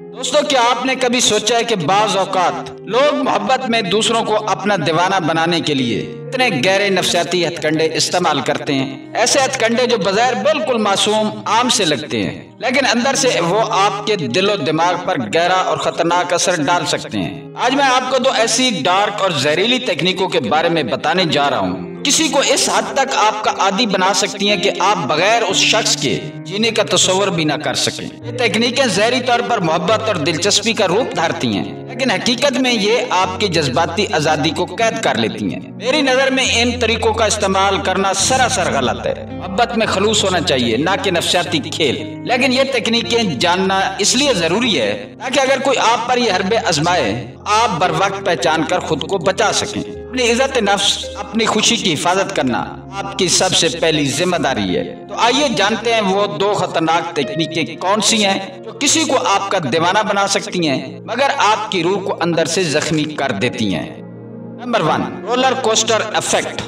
دوستو، کیا آپ نے کبھی سوچا ہے کہ بعض اوقات لوگ محبت میں دوسروں کو اپنا دیوانہ بنانے کے لیے اتنے گہرے نفسیاتی ہتھ کنڈے استعمال کرتے ہیں، ایسے ہتھ کنڈے جو بظاہر بالکل معصوم عام سے لگتے ہیں، لیکن اندر سے وہ آپ کے دل و دماغ پر گہرا اور خطرناک اثر ڈال سکتے ہیں۔ آج میں آپ کو دو ایسی ڈارک اور زہریلی تکنیکوں کے بارے میں بتانے جا رہا ہوں، کسی کو اس حد تک آپ کا عادی بنا سکتی ہیں کہ آپ بغیر اس شخص کے جینے کا تصور بھی نہ کر سکیں۔ یہ تکنیکیں ظاہری طور پر محبت اور دلچسپی کا روپ دھارتی ہیں، لیکن حقیقت میں یہ آپ کی جذباتی آزادی کو قید کر لیتی ہیں۔ میری نظر میں ان طریقوں کا استعمال کرنا سراسر غلط ہے۔ محبت میں خلوص ہونا چاہیے، نہ کہ نفسیاتی کھیل۔ لیکن یہ تکنیکیں جاننا اس لیے ضروری ہے تاکہ اگر کوئی آپ پر یہ حربے آزمائے، آپ بر وقت پہچان کر خود کو بچا سکیں۔ اپنی عزت نفس، اپنی خوشی کی حفاظت کرنا آپ کی سب سے پہلی ذمہ داری ہے۔ تو آئیے جانتے ہیں وہ دو خطرناک تکنیکیں کون سی ہیں جو کسی کو آپ کا دیوانہ بنا سکتی ہیں مگر آپ کی روح کو اندر سے زخمی کر دیتی ہیں۔ نمبر 1، رولر کوسٹر ایفیکٹ۔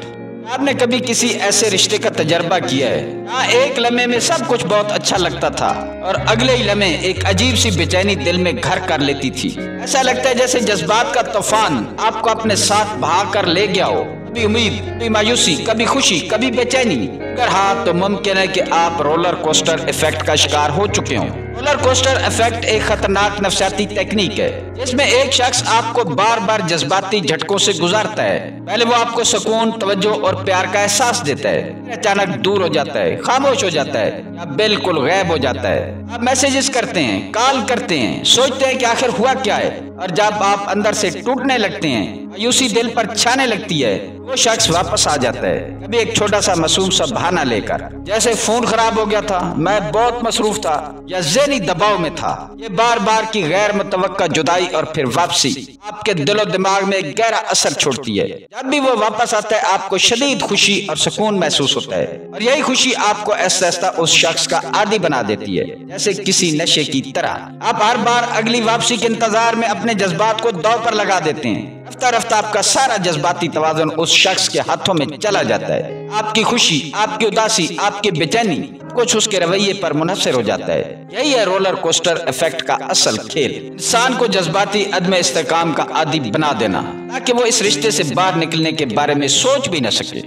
آپ نے کبھی کسی ایسے رشتے کا تجربہ کیا ہے جہاں ایک لمحے میں سب کچھ بہت اچھا لگتا تھا اور اگلے ہی لمحے ایک عجیب سی بے چینی دل میں گھر کر لیتی تھی؟ ایسا لگتا ہے جیسے جذبات کا طوفان آپ کو اپنے ساتھ بہا کر لے گیا ہو، کبھی امید، کبھی مایوسی، کبھی خوشی، کبھی بے چینی۔ اگر ہاں تو ممکن ہے کہ آپ رولر کوسٹر ایفیکٹ کا شکار ہو چکے ہوں۔ رولر کوسٹر ایفیکٹ ایک خطرناک نفسیاتی تکنیک ہے جس میں ایک شخص آپ کو بار بار جذباتی جھٹکوں سے گزارتا ہے۔ پہلے وہ آپ کو سکون، توجہ اور پیار کا احساس دیتا ہے، پھر اچانک دور ہو جاتا ہے، خاموش ہو جاتا ہے یا بالکل غائب ہو جاتا ہے۔ آپ میسیجز کرتے ہیں، کال کرتے ہیں، سوچتے ہیں کہ آخر ہوا کیا ہے، اور جب آپ اندر سے ٹوٹنے لگتے ہیں، مایوسی دل پر چھانے لگتی ہے، وہ شخص واپس آ جاتا ہے، کبھی ایک چھوٹا سا معصوم سا بہانہ لے کر، جیسے فون خراب ہو گیا تھا، میں بہت مصروف تھا، یا ذہنی دباؤ میں تھا۔ یہ بار بار کی غیر متوقع جدائی اور پھر واپسی آپ کے دل و دماغ میں ایک گہرا اثر چھوڑتی ہے۔ جب بھی وہ واپس آتا ہے آپ کو شدید خوشی اور سکون محسوس ہوتا ہے، اور یہی خوشی آپ کو آہستہ آہستہ اس شخص کا عادی بنا دیتی ہے، جیسے کسی نشے کی طرح۔ آپ ہر بار اگلی واپسی کے انتظار میں اپنے جذبات کو داؤ پر لگا دیتے ہیں۔ رفتہ رفتہ آپ کا سارا جذباتی توازن اس شخص کے ہاتھوں میں چلا جاتا ہے۔ آپ کی خوشی، آپ کی اداسی، آپ کی بے چینی، کچھ اس کے رویے پر منحصر ہو جاتا ہے۔ یہی ہے رولر کوسٹر ایفیکٹ کا اصل کھیل، انسان کو جذباتی عدم استحکام کا عادی بنا دینا تاکہ وہ اس رشتے سے باہر نکلنے کے بارے میں سوچ بھی نہ سکے۔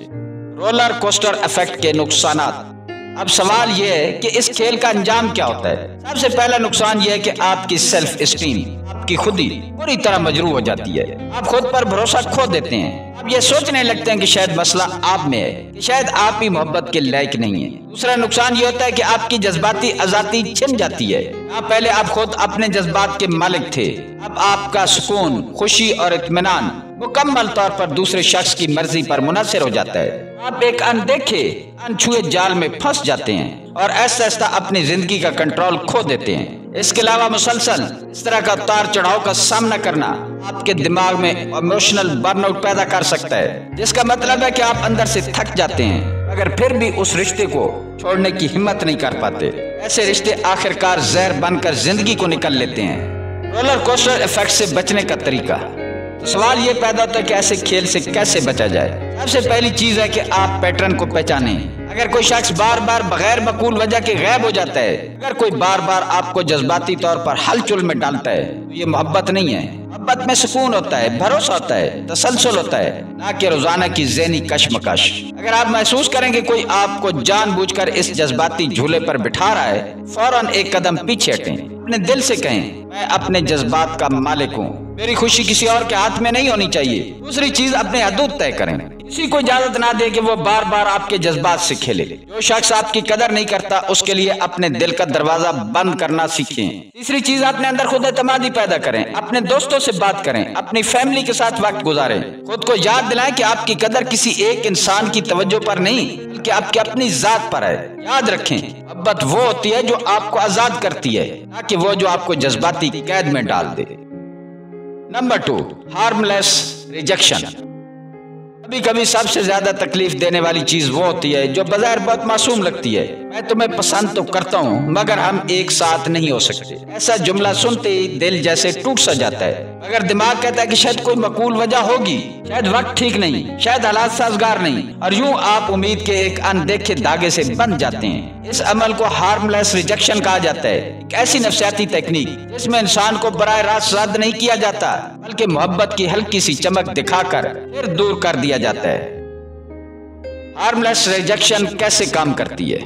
رولر کوسٹر ایفیکٹ کے نقصانات۔ اب سوال یہ ہے کہ اس کھیل کا انجام کیا ہوتا ہے؟ سب سے پہلا نقصان یہ ہے کہ آپ کی سیلف اسٹیم، آپ کی خودی پوری طرح مجروح ہو جاتی ہے۔ آپ خود پر بھروسہ کھو دیتے ہیں۔ آپ یہ سوچنے لگتے ہیں کہ شاید مسئلہ آپ میں ہے، کہ شاید آپ ہی محبت کے لائق نہیں ہیں۔ دوسرا نقصان یہ ہوتا ہے کہ آپ کی جذباتی آزادی چھن جاتی ہے۔ پہلے آپ خود اپنے جذبات کے مالک تھے، اب آپ کا سکون، خوشی اور اطمینان مکمل طور پر دوسرے شخص کی مرضی پر منحصر ہو جاتا ہے۔ آپ ایک اندیکھے، انچھوئے جال میں پھنس جاتے ہیں اور آہستہ آہستہ اپنی زندگی کا کنٹرول کھو دیتے ہیں۔ اس کے علاوہ مسلسل اس طرح کا اتار چڑھاؤ کا سامنا کرنا آپ کے دماغ میں ایموشنل برن آؤٹ پیدا کر سکتا ہے، جس کا مطلب ہے کہ آپ اندر سے تھک جاتے ہیں مگر پھر بھی اس رشتے کو چھوڑنے کی ہمت نہیں کر پاتے۔ ایسے رشتے آخرکار زہر بن کر زندگی کو نکل لیتے ہیں۔ رولر کوسٹر ایفیکٹ سے بچنے کا طریقہ۔ تو سوال یہ پیدا ہوتا ہے کہ ایسے کھیل سے کیسے بچا جائے؟ سب سے پہلی چیز ہے کہ آپ پیٹرن کو پہچانیں۔ اگر کوئی شخص بار بار بغیر معقول وجہ کے غائب ہو جاتا ہے، اگر کوئی بار بار آپ کو جذباتی طور پر ہلچل میں ڈالتا ہے، تو یہ محبت نہیں ہے۔ محبت میں سکون ہوتا ہے، بھروسہ ہوتا ہے، تسلسل ہوتا ہے، نہ کہ روزانہ کی ذہنی کشمکش۔ اگر آپ محسوس کریں کہ کوئی آپ کو جان بوجھ کر اس جذباتی جھولے پر بٹھا رہا ہے، فوراً ایک قدم پیچھے ہٹیں۔ اپنے دل سے کہیں، میں اپنے جذبات کا مالک ہوں، میری خوشی کسی اور کے ہاتھ میں نہیں ہونی چاہیے۔ دوسری چیز، اپنے حدود طے کریں۔ کسی کو اجازت نہ دے کہ وہ بار بار آپ کے جذبات سے کھیلے۔ جو شخص آپ کی قدر نہیں کرتا، اس کے لیے اپنے دل کا دروازہ بند کرنا سیکھیں۔ تیسری چیز، اپنے اندر خود اعتمادی پیدا کریں۔ اپنے دوستوں سے بات کریں، اپنی فیملی کے ساتھ وقت گزاریں۔ خود کو یاد دلائیں کہ آپ کی قدر کسی ایک انسان کی توجہ پر نہیں بلکہ آپ کی اپنی ذات پر ہے۔ یاد رکھیں، محبت وہ ہوتی ہے جو آپ کو آزاد کرتی ہے، نہ کہ وہ جو آپ کو جذباتی قید میں ڈال دے۔ نمبر 2، ہارم لیس ریجیکشن۔ کبھی کبھی سب سے زیادہ تکلیف دینے والی چیز وہ ہوتی ہے جو بظاہر بہت معصوم لگتی ہے मैं तुम्हें पसंद तो करता हूँ मगर हम एक साथ नहीं हो सकते। ऐसा जुमला सुनते ही दिल जैसे टूट सा जाता है, मगर दिमाग कहता है कि शायद कोई मकबूल वजह होगी, शायद वक्त ठीक नहीं, शायद हालात साजगार नहीं, और यूं आप उम्मीद के एक अनदेखे धागे से बंध जाते हैं। इस अमल को हार्मलेस रिजेक्शन कहा जाता है, एक ऐसी नफ्सियाती तकनीक जिसमें इंसान को बराह रास्त रद्द नहीं किया जाता बल्कि मोहब्बत की हल्की सी चमक दिखाकर फिर दूर कर दिया जाता है। हार्मलेस रिजेक्शन कैसे काम करती है?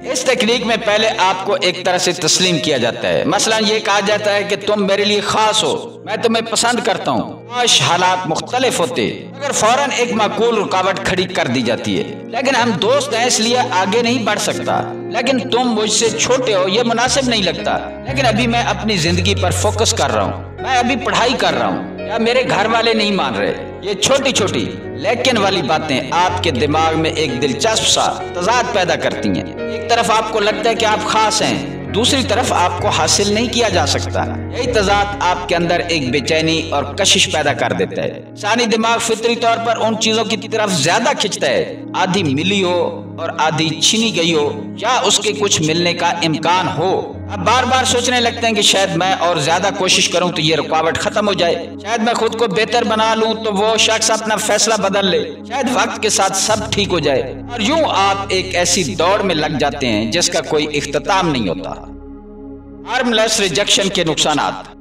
इस तकनीक में पहले आपको एक तरह से तस्लीम किया जाता है। मसलन ये कहा जाता है कि तुम मेरे लिए खास हो, मैं तुम्हें पसंद करता हूँ, काश हालात मुख्तलिफ होते, अगर फौरन एक माकूल रुकावट खड़ी कर दी जाती है। लेकिन हम दोस्त हैं इसलिए आगे नहीं बढ़ सकता, लेकिन तुम मुझसे छोटे हो ये मुनासिब नहीं लगता, लेकिन अभी मैं अपनी जिंदगी पर फोकस कर रहा हूँ, मैं अभी पढ़ाई कर रहा हूँ, या मेरे घर वाले नहीं मान रहे। ये छोटी छोटी लेकिन वाली बातें आपके दिमाग में एक दिलचस्प सा तजाद पैदा करती हैं। एक तरफ आपको लगता है कि आप खास हैं, दूसरी तरफ आपको हासिल नहीं किया जा सकता। यही तजाद आपके अंदर एक बेचैनी और कशिश पैदा कर देता है। इंसानी दिमाग फितरी तौर पर उन चीजों की तरफ ज्यादा खिंचता है, आधी मिली हो और आधी छीनी गई हो, या उसके कुछ मिलने का इम्कान हो। अब बार बार सोचने लगते हैं कि शायद मैं और ज्यादा कोशिश करूं तो ये रुकावट खत्म हो जाए, शायद मैं खुद को बेहतर बना लूं तो वो शख्स अपना फैसला बदल ले, शायद वक्त के साथ सब ठीक हो जाए। और यूं आप एक ऐसी दौड़ में लग जाते हैं जिसका कोई इख्तिताम नहीं होता। हार्मलेस रिजेक्शन के नुकसानात।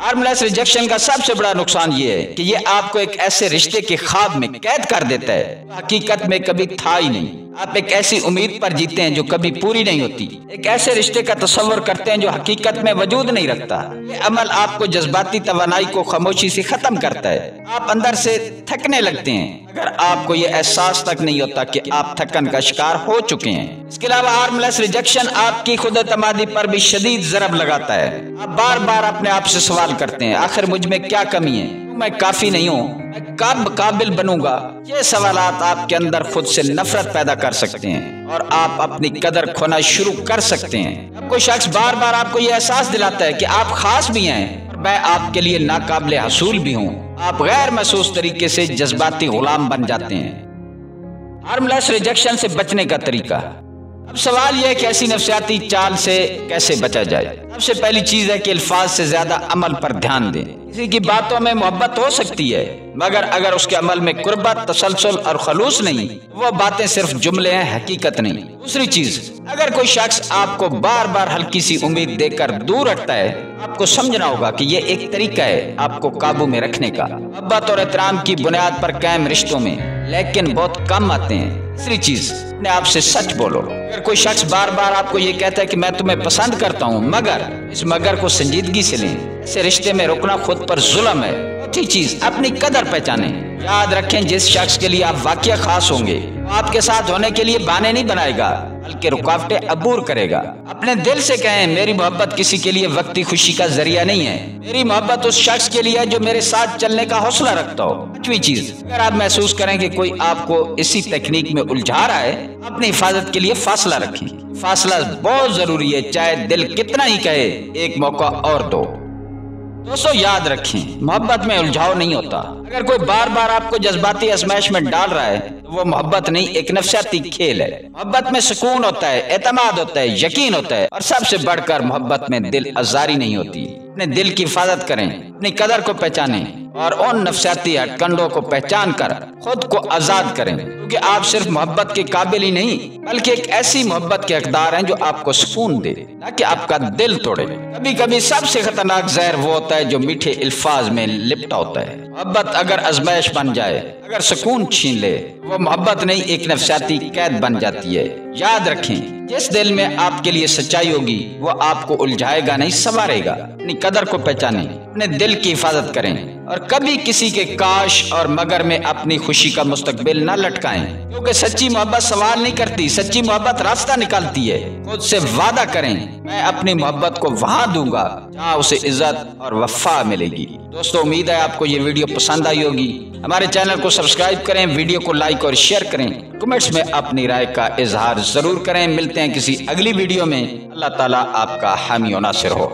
हार्मलेस रिजेक्शन का सबसे बड़ा नुकसान ये है कि ये आपको एक ऐसे रिश्ते के ख्वाब में कैद कर देता है हकीकत में कभी था ही नहीं। आप एक ऐसी उम्मीद पर जीते हैं जो कभी पूरी नहीं होती, एक ऐसे रिश्ते का तस्वर करते हैं जो हकीकत में वजूद नहीं रखता। ये अमल आपको जज्बाती तवानाई को खामोशी से खत्म करता है। आप अंदर से थकने लगते हैं अगर आपको ये एहसास तक नहीं होता कि आप थकन का शिकार हो चुके हैं। इसके अलावा हार्मलेस रिजेक्शन आपकी खुद एतमादी पर भी शदीद ज़रब लगाता है। आप बार बार अपने आप से सवाल करते हैं, आखिर मुझ में क्या कमी है, मैं काफी नहीं हूँ, मैं कब काबिल बनूंगा। ये सवालात आपके अंदर खुद से नफरत पैदा कर सकते हैं और आप अपनी कदर खोना शुरू कर सकते हैं। अब कोई शख्स बार बार आपको ये एहसास दिलाता है कि आप खास भी हैं और मैं आपके लिए नाकाबिले हसूल भी हूँ, आप गैर महसूस तरीके से जज्बाती गुलाम बन जाते हैं। हार्मलेस रिजेक्शन से बचने का तरीका। अब सवाल यह है कि ऐसी नफ्सियाती चाल से कैसे बचा जाए। सबसे पहली चीज है कि अल्फाज से ज्यादा अमल पर ध्यान दें। किसी की बातों में मोहब्बत हो सकती है मगर अगर उसके अमल में कुर्बत, तसलसल और खलूस नहीं, वो बातें सिर्फ जुमले हैं, हकीकत नहीं। दूसरी चीज, अगर कोई शख्स आपको बार बार हल्की सी उम्मीद देकर दूर हटता है, आपको समझना होगा कि ये एक तरीका है आपको काबू में रखने का। मोहब्बत और एहतराम की बुनियाद पर कायम रिश्तों में लेकिन बहुत कम आते हैं। तीसरी चीज, अपने आप से सच बोलो। अगर कोई शख्स बार बार आपको ये कहता है कि मैं तुम्हें पसंद करता हूँ, मगर इस मगर को संजीदगी से लें। ऐसे रिश्ते में रुकना खुद पर जुल्म है। चौथी चीज, अपनी कदर पहचाने। याद रखें, जिस शख्स के लिए आप वाकई खास होंगे वो आपके साथ होने के लिए बहाने नहीं बनाएगा बल्कि रुकावटें अबूर करेगा। अपने दिल से कहें, मेरी मोहब्बत किसी के लिए वक्ती खुशी का जरिया नहीं है, मेरी मोहब्बत उस शख्स के लिए है जो मेरे साथ चलने का हौसला रखता हो। पांचवी चीज, अगर आप महसूस करें कि कोई आपको इसी तकनीक में उलझा रहा है, अपनी हिफाजत के लिए फासला रखें। फासला बहुत जरूरी है, चाहे दिल कितना ही कहे एक मौका और दो। दोस्तों याद रखें, मोहब्बत में उलझाव नहीं होता। अगर कोई बार बार आपको जज्बाती आजमाइश में डाल रहा है तो वो मोहब्बत नहीं, एक नफसियाती खेल है। मोहब्बत में सुकून होता है, एतमाद होता है, यकीन होता है, और सबसे बढ़कर मोहब्बत में दिल आजारी नहीं होती। अपने दिल की हिफाजत करें, अपनी कदर को पहचानें और उन नफसियाती हथकंडों को पहचान कर खुद को आजाद करें, क्योंकि आप सिर्फ मोहब्बत के काबिल ही नहीं बल्कि एक ऐसी मोहब्बत के हकदार हैं जो आपको सुकून दे, ना कि आपका दिल तोड़े। कभी कभी सबसे खतरनाक जहर वो होता है जो मीठे अल्फाज में लिपटा होता है। मोहब्बत अगर आजमाइश बन जाए, अगर सुकून छीन ले, वो मोहब्बत नहीं एक नफसियाती कैद बन जाती है। याद रखें, जिस दिल में आपके लिए सच्चाई होगी वो आपको उलझाएगा नहीं, संवारेगा। अपनी कदर को पहचानें, अपने दिल की हिफाजत करें और कभी किसी के काश और मगर में अपनी खुशी का मुस्तकबिल न लटकाएं, क्योंकि सच्ची मोहब्बत सवाल नहीं करती, सच्ची मोहब्बत रास्ता निकालती है। खुद से वादा करें, मैं अपनी मोहब्बत को वहां दूंगा जहां उसे इज्जत और वफा मिलेगी। दोस्तों उम्मीद है आपको ये वीडियो पसंद आई होगी। हमारे चैनल को सब्सक्राइब करें, वीडियो को लाइक और शेयर करें, कमेंट्स में अपनी राय का इजहार जरूर करें। मिलते हैं किसी अगली वीडियो में। अल्लाह ताला आपका हामी और नासिर हो।